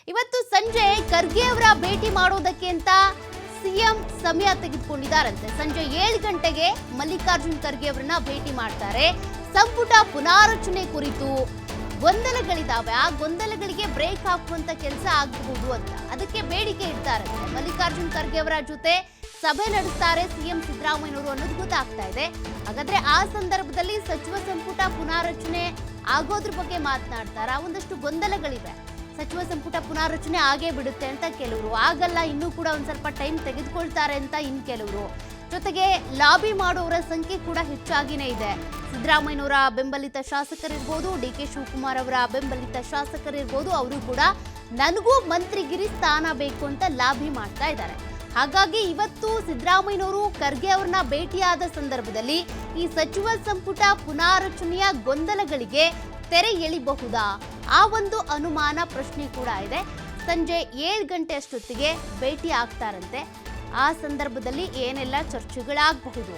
ಇವತ್ತು ಸಂಜೆ ಖರ್ಗೆ ಅವರ ಭೇಟಿ ಮಾಡೋದಕ್ಕೆ ಅಂತ ಸಿಎಂ ಸಮಯ ತೆಗೆದುಕೊಂಡಿದ್ದಾರಂತೆ. ಸಂಜೆ 7 ಗಂಟೆಗೆ ಮಲ್ಲಿಕಾರ್ಜುನ್ ಖರ್ಗೆ ಅವರನ್ನ ಭೇಟಿ ಮಾಡ್ತಾರೆ. ಸಂಪುಟ ಪುನಾರಚನೆ ಕುರಿತು ಗೊಂದಲಗಳಿದಾವೆ, ಆ ಗೊಂದಲಗಳಿಗೆ ಬ್ರೇಕ್ ಹಾಕುವಂತ ಕೆಲಸ ಆಗಬಹುದು ಅಂತ ಅದಕ್ಕೆ ಬೇಡಿಕೆ ಇಡ್ತಾರಂತೆ. ಮಲ್ಲಿಕಾರ್ಜುನ್ ಖರ್ಗೆ ಅವರ ಜೊತೆ ಸಭೆ ನಡೆಸ್ತಾರೆ ಸಿಎಂ ಸಿದ್ದರಾಮಯ್ಯನವರು ಅನ್ನೋದು ಗೊತ್ತಾಗ್ತಾ ಇದೆ. ಹಾಗಾದ್ರೆ ಆ ಸಂದರ್ಭದಲ್ಲಿ ಸಚಿವ ಸಂಪುಟ ಪುನಾರಚನೆ ಆಗೋದ್ರ ಬಗ್ಗೆ ಮಾತನಾಡ್ತಾರ. ಒಂದಷ್ಟು ಗೊಂದಲಗಳಿವೆ. ಸಚಿವ ಸಂಪುಟ ಪುನಾರಚನೆ ಆಗೇ ಬಿಡುತ್ತೆ ಅಂತ ಕೆಲವರು, ಆಗಲ್ಲ ಇನ್ನೂ ಕೂಡ ಒಂದ್ ಸ್ವಲ್ಪ ಟೈಮ್ ತೆಗೆದುಕೊಳ್ತಾರೆ ಅಂತ ಇನ್ ಕೆಲವರು, ಜೊತೆಗೆ ಲಾಬಿ ಮಾಡುವವರ ಸಂಖ್ಯೆ ಕೂಡ ಹೆಚ್ಚಾಗಿನೇ ಇದೆ. ಸಿದ್ದರಾಮಯ್ಯನವರ ಬೆಂಬಲಿತ ಶಾಸಕರಿರ್ಬೋದು, ಡಿ.ಕೆ. ಶಿವಕುಮಾರ್ ಅವರ ಬೆಂಬಲಿತ ಶಾಸಕರಿರ್ಬೋದು, ಅವರು ಕೂಡ ನನಗೂ ಮಂತ್ರಿಗಿರಿ ಸ್ಥಾನ ಬೇಕು ಅಂತ ಲಾಬಿ ಮಾಡ್ತಾ ಇದ್ದಾರೆ. ಹಾಗಾಗಿ ಇವತ್ತು ಸಿದ್ದರಾಮಯ್ಯನವರು ಖರ್ಗೆ ಅವ್ರನ್ನ ಭೇಟಿಯಾದ ಸಂದರ್ಭದಲ್ಲಿ ಈ ಸಚಿವ ಸಂಪುಟ ಪುನಾರಚನೆಯ ಗೊಂದಲಗಳಿಗೆ ತೆರೆ ಎಳಿಬಹುದಾ, ಆ ಒಂದು ಅನುಮಾನ ಪ್ರಶ್ನೆ ಕೂಡ ಇದೆ. ಸಂಜೆ 7 ಗಂಟೆ ಅಷ್ಟೊತ್ತಿಗೆ ಭೇಟಿ ಆಗ್ತಾರಂತೆ. ಆ ಸಂದರ್ಭದಲ್ಲಿ ಏನೆಲ್ಲ ಚರ್ಚೆಗಳಾಗಬಹುದು,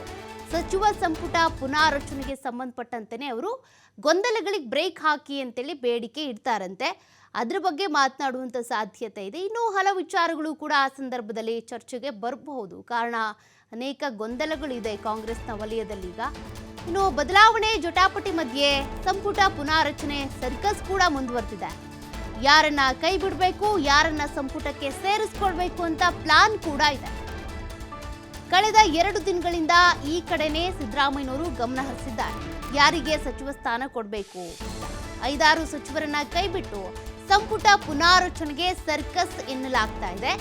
ಸಚಿವ ಸಂಪುಟ ಪುನಾರಚನೆಗೆ ಸಂಬಂಧಪಟ್ಟಂತೆಯೇ ಅವರು ಗೊಂದಲಗಳಿಗೆ ಬ್ರೇಕ್ ಹಾಕಿ ಅಂತೇಳಿ ಬೇಡಿಕೆ ಇಡ್ತಾರಂತೆ. ಅದ್ರ ಬಗ್ಗೆ ಮಾತನಾಡುವಂಥ ಸಾಧ್ಯತೆ ಇದೆ. ಇನ್ನೂ ಹಲವು ವಿಚಾರಗಳು ಕೂಡ ಆ ಸಂದರ್ಭದಲ್ಲಿ ಚರ್ಚೆಗೆ ಬರಬಹುದು. ಕಾರಣ ಅನೇಕ ಗೊಂದಲಗಳಿದೆ ಕಾಂಗ್ರೆಸ್ನ ವಲಯದಲ್ಲೀಗ. ಇನ್ನು ಬದಲಾವಣೆ ಜಟಾಪಟಿ ಮಧ್ಯೆ ಸಂಪುಟ ಪುನಾರಚನೆ ಸರ್ಕಸ್ ಕೂಡ ಮುಂದುವರೆದಿದೆ. ಯಾರನ್ನ ಕೈ ಬಿಡಬೇಕು, ಯಾರನ್ನ ಸಂಪುಟಕ್ಕೆ ಸೇರಿಸ್ಕೊಳ್ಬೇಕು ಅಂತ ಪ್ಲಾನ್ ಕೂಡ ಇದೆ. ಕಳೆದ 2 ದಿನಗಳಿಂದ ಈ ಕಡೆನೇ ಸಿದ್ದರಾಮಯ್ಯನವರು ಗಮನ ಹರಿಸಿದ್ದಾರೆ. ಯಾರಿಗೆ ಸಚಿವ ಸ್ಥಾನ ಕೊಡಬೇಕು, 5-6 ಸಚಿವರನ್ನ ಕೈಬಿಟ್ಟು ಸಂಪುಟ ಪುನಾರಚನೆಗೆ ಸರ್ಕಸ್ ಎನ್ನಲಾಗ್ತಾ ಇದೆ.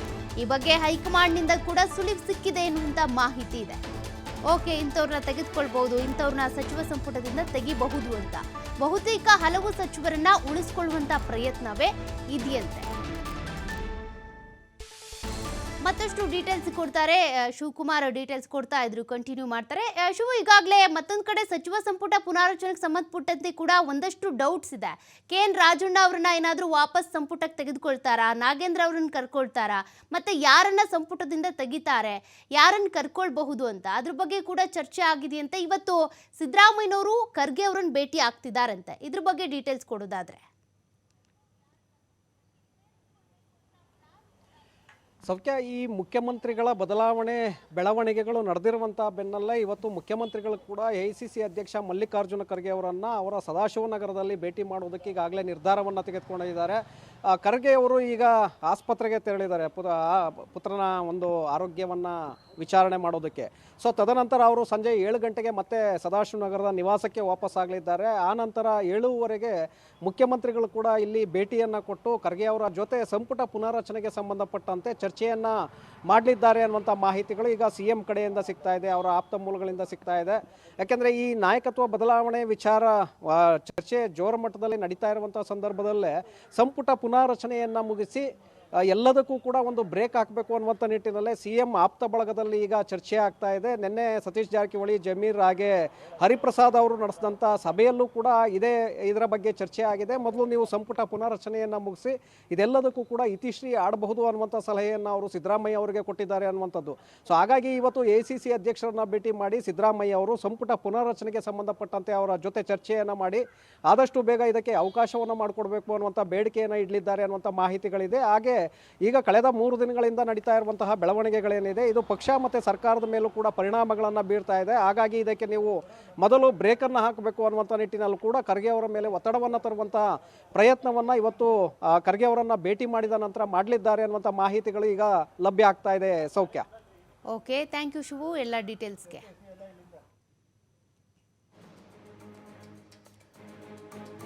ಈ ಬಗ್ಗೆ ಹೈಕಮಾಂಡ್ನಿಂದ ಕೂಡ ಸುಳಿವು ಸಿಕ್ಕಿದೆ ಎನ್ನುವಂತ ಮಾಹಿತಿ ಇದೆ. ಓಕೆ, ಇಂಥವ್ರನ್ನ ತೆಗೆದುಕೊಳ್ಬಹುದು, ಇಂಥವ್ರನ್ನ ಸಚಿವ ಸಂಪುಟದಿಂದ ತೆಗಿಬಹುದು ಅಂತ ಬಹುತೇಕ ಹಲವು ಸಚಿವರನ್ನ ಉಳಿಸಿಕೊಳ್ಳುವಂತ ಪ್ರಯತ್ನವೇ ಇದೆಯಂತೆ. ಮತ್ತಷ್ಟು ಡೀಟೇಲ್ಸ್ ಕೊಡ್ತಾರೆ ಶಿವಕುಮಾರ್, ಡೀಟೇಲ್ಸ್ ಕೊಡ್ತಾ ಇದ್ರು, ಕಂಟಿನ್ಯೂ ಮಾಡ್ತಾರೆ. ಶಿವ, ಈಗಾಗಲೇ ಮತ್ತೊಂದು ಕಡೆ ಸಚಿವ ಸಂಪುಟ ಪುನಾರಚನೆಗೆ ಸಂಬಂಧಪಟ್ಟಂತೆ ಕೂಡ ಒಂದಷ್ಟು ಡೌಟ್ಸ್ ಇದೆ. ಕೆ.ಎನ್. ರಾಜಣ್ಣ ಅವ್ರನ್ನ ಏನಾದರೂ ವಾಪಸ್ ಸಂಪುಟಕ್ಕೆ ತೆಗೆದುಕೊಳ್ತಾರಾ, ನಾಗೇಂದ್ರ ಅವ್ರನ್ನ ಕರ್ಕೊಳ್ತಾರಾ, ಮತ್ತೆ ಯಾರನ್ನ ಸಂಪುಟದಿಂದ ತೆಗಿತಾರೆ, ಯಾರನ್ನ ಕರ್ಕೊಳ್ಬಹುದು ಅಂತ ಅದ್ರ ಬಗ್ಗೆ ಕೂಡ ಚರ್ಚೆ ಆಗಿದೆಯಂತೆ. ಇವತ್ತು ಸಿದ್ದರಾಮಯ್ಯನವರು ಖರ್ಗೆ ಅವರನ್ನ ಭೇಟಿ ಆಗ್ತಿದ್ದಾರಂತೆ. ಇದ್ರ ಬಗ್ಗೆ ಡೀಟೇಲ್ಸ್ ಕೊಡೋದಾದ್ರೆ ಸೌಖ್ಯ, ಈ ಮುಖ್ಯಮಂತ್ರಿಗಳ ಬೆಳವಣಿಗೆಗಳು ನಡೆದಿರುವಂಥ ಬೆನ್ನಲ್ಲೇ ಇವತ್ತು ಮುಖ್ಯಮಂತ್ರಿಗಳು ಕೂಡ AICC ಅಧ್ಯಕ್ಷ ಮಲ್ಲಿಕಾರ್ಜುನ ಖರ್ಗೆ ಅವರನ್ನು ಅವರ ಸದಾಶಿವನಗರದಲ್ಲಿ ಭೇಟಿ ಮಾಡುವುದಕ್ಕೆ ಈಗಾಗಲೇ ನಿರ್ಧಾರವನ್ನು ತೆಗೆದುಕೊಂಡಿದ್ದಾರೆ. ಖರ್ಗೆ ಅವರು ಈಗ ಆಸ್ಪತ್ರೆಗೆ ತೆರಳಿದ್ದಾರೆ ಪುತ್ರನ ಒಂದು ಆರೋಗ್ಯವನ್ನು ವಿಚಾರಣೆ ಮಾಡೋದಕ್ಕೆ. ಸೊ ತದನಂತರ ಅವರು ಸಂಜೆ 7 ಗಂಟೆಗೆ ಮತ್ತೆ ಸದಾಶಿವನಗರದ ನಿವಾಸಕ್ಕೆ ವಾಪಸ್ಸಾಗಲಿದ್ದಾರೆ. ಆ ನಂತರ 7:15ಗೆ ಮುಖ್ಯಮಂತ್ರಿಗಳು ಕೂಡ ಇಲ್ಲಿ ಭೇಟಿಯನ್ನು ಕೊಟ್ಟು ಖರ್ಗೆ ಅವರ ಜೊತೆ ಸಂಪುಟ ಪುನಾರಚನೆಗೆ ಸಂಬಂಧಪಟ್ಟಂತೆ ಚರ್ಚೆಯನ್ನು ಮಾಡಲಿದ್ದಾರೆ ಅನ್ನುವಂಥ ಮಾಹಿತಿಗಳು ಈಗ CM ಕಡೆಯಿಂದ ಸಿಗ್ತಾ ಇದೆ, ಅವರ ಆಪ್ತ ಮೂಲಗಳಿಂದ ಸಿಗ್ತಾ ಇದೆ. ಯಾಕೆಂದರೆ ಈ ನಾಯಕತ್ವ ಬದಲಾವಣೆ ವಿಚಾರ ಚರ್ಚೆ ಜೋರ ಮಟ್ಟದಲ್ಲಿ ನಡೀತಾ ಇರುವಂಥ ಸಂದರ್ಭದಲ್ಲೇ ಸಂಪುಟ ಪುನಾರಚನೆಯನ್ನು ಮುಗಿಸಿ ಎಲ್ಲದಕ್ಕೂ ಕೂಡ ಒಂದು ಬ್ರೇಕ್ ಹಾಕಬೇಕು ಅನ್ನುವಂಥ ನಿಟ್ಟಿನಲ್ಲೇ CM ಆಪ್ತ ಬಳಗದಲ್ಲಿ ಈಗ ಚರ್ಚೆ ಆಗ್ತಾ ಇದೆ. ನಿನ್ನೆ ಸತೀಶ್ ಜಾರಕಿಹೊಳಿ, ಜಮೀರ್ ಹಾಗೆ ಹರಿಪ್ರಸಾದ್ ಅವರು ನಡೆಸಿದಂಥ ಸಭೆಯಲ್ಲೂ ಕೂಡ ಇದರ ಬಗ್ಗೆ ಚರ್ಚೆ ಆಗಿದೆ. ಮೊದಲು ನೀವು ಸಂಪುಟ ಪುನಾರಚನೆಯನ್ನು ಮುಗಿಸಿ ಇದೆಲ್ಲದಕ್ಕೂ ಕೂಡ ಇತಿಶ್ರೀ ಆಡಬಹುದು ಅನ್ನುವಂಥ ಸಲಹೆಯನ್ನು ಅವರು ಸಿದ್ದರಾಮಯ್ಯ ಅವರಿಗೆ ಕೊಟ್ಟಿದ್ದಾರೆ ಅನ್ನುವಂಥದ್ದು. ಸೊ ಹಾಗಾಗಿ ಇವತ್ತು AICC ಅಧ್ಯಕ್ಷರನ್ನ ಭೇಟಿ ಮಾಡಿ ಸಿದ್ದರಾಮಯ್ಯ ಅವರು ಸಂಪುಟ ಪುನಾರಚನೆಗೆ ಸಂಬಂಧಪಟ್ಟಂತೆ ಅವರ ಜೊತೆ ಚರ್ಚೆಯನ್ನು ಮಾಡಿ ಆದಷ್ಟು ಬೇಗ ಇದಕ್ಕೆ ಅವಕಾಶವನ್ನು ಮಾಡಿಕೊಡ್ಬೇಕು ಅನ್ನುವಂಥ ಬೇಡಿಕೆಯನ್ನು ಇಡಲಿದ್ದಾರೆ ಅನ್ನುವಂಥ ಮಾಹಿತಿಗಳಿದೆ. ಹಾಗೆ ಈಗ ಕಳೆದ 3 ದಿನಗಳಿಂದ ನಡೀತಾ ಇರುವಂತಹ ಬೆಳವಣಿಗೆಗಳೇನಿದೆ ಇದು ಪಕ್ಷ ಮತ್ತು ಸರ್ಕಾರದ ಮೇಲೂ ಕೂಡ ಪರಿಣಾಮಗಳನ್ನು ಬೀರ್ತಾ ಇದೆ. ಹಾಗಾಗಿ ಇದಕ್ಕೆ ನೀವು ಮೊದಲು ಬ್ರೇಕನ್ನು ಹಾಕಬೇಕು ಅನ್ನುವಂಥ ನಿಟ್ಟಿನಲ್ಲೂ ಕೂಡ ಖರ್ಗೆ ಅವರ ಮೇಲೆ ಒತ್ತಡವನ್ನು ತರುವಂಥ ಪ್ರಯತ್ನವನ್ನು ಇವತ್ತು ಖರ್ಗೆ ಅವರನ್ನು ಭೇಟಿ ಮಾಡಿದ ನಂತರ ಮಾಡಲಿದ್ದಾರೆ ಅನ್ನುವಂಥ ಮಾಹಿತಿಗಳು ಈಗ ಲಭ್ಯ ಆಗ್ತಾ ಇದೆ. ಸೌಖ್ಯ. ಓಕೆ, ಥ್ಯಾಂಕ್ ಯು ಶಿವು ಎಲ್ಲ ಡೀಟೇಲ್ಸ್ಗೆ.